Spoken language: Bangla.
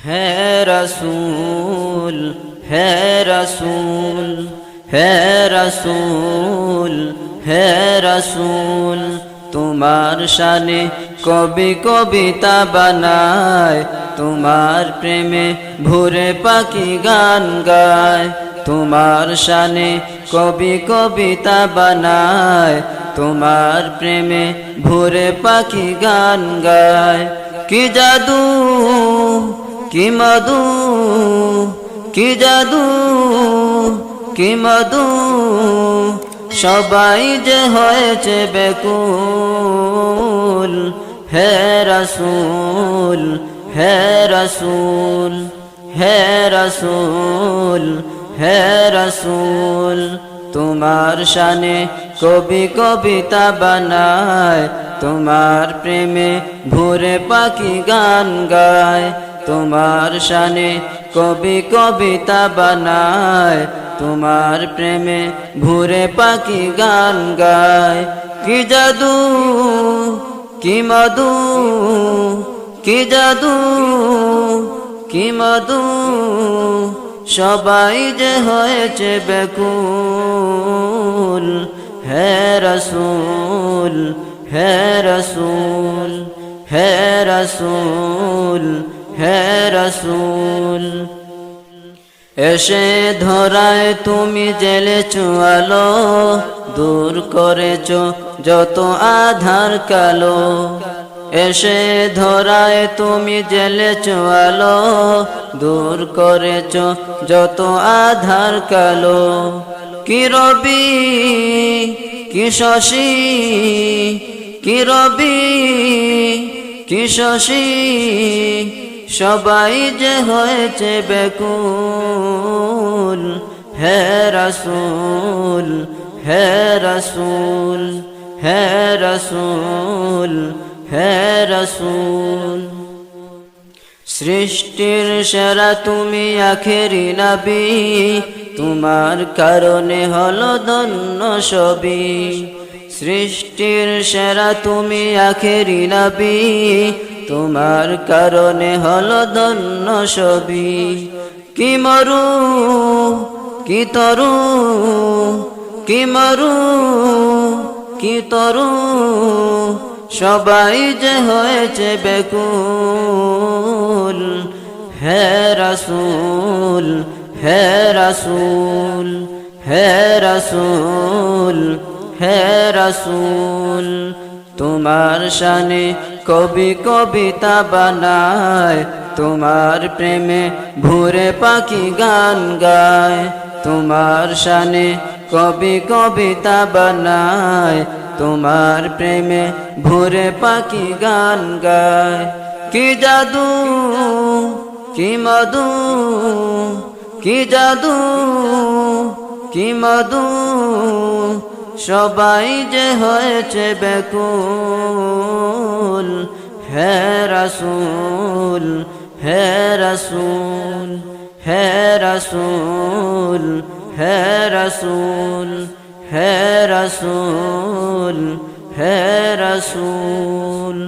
है रसूल, है रसूल, है रसूल, है रसूल। तुम्हार शाने कवि कविता बानाय, तुम्हार प्रेमे भोरे पाखी गान गाय। तुम्हार शाने कवि कविता बानाय, तुम्हार प्रेमे भोरे पाखी गान गाय। कि जादू कि मधु, कि जादू कि मधु, সবাই যে হয়েছে বেকুল। হে রসুল, হে রসুল, হে রসুল, হে রসুল। তোমার শানে কবি কবিতা বানায়, তোমার প্রেমে ভোরে পাখি গান গায়। তোমার শানে কবি কবিতা বানায়, তোমার প্রেমে ভোরে পাখি গান গায়। কি জাদু কি মধু, কি জাদু কি মধু, সবাই যে হয়েছে বেকুল। হে রসুল, হে রসুল, হে রসুল, হে রসুল। এসে ধরায় তুমি জেলেছো আলো, দূর করেছো যত আধার কালো। এসে ধরায় তুমি জেলেছো আলো, দূর করেছো যত আধার কালো। কি রবি কি শশী, কি রবি কি শশী, সবাই যে হয়েছে বেকুল। হে রসুল, হে রসুল, হে রসুল, হে রসুল। সৃষ্টির সেরা তুমি আখেরি নবী, তোমার কারণে হলো ধন্য সবই। সৃষ্টির সেরা তুমি আখেরি নবী, তোমার কারণে হলো ধন্য সবই। কি মরু কি তরু, কি মরু কি তরু, সবাই যে হয়েছে বেকুল। হে রসুল, হে রসুল, হে রসুল, হে রসুল। তোমার শানে কবি কবিতা বানায়, তোমার প্রেমে ভোরে পাখি গান গায়। তোমার শানে কবি কবিতা বানায়, তোমার প্রেমে ভোরে পাখি গান গায়। কি জাদু কি মধু, কি জাদু কি মধু, সবাই যে হয়েছে বেকুল। হে রসুল, হে রসুল, হে রসুল, হে রসুল, হে রসুল, হে রসুল।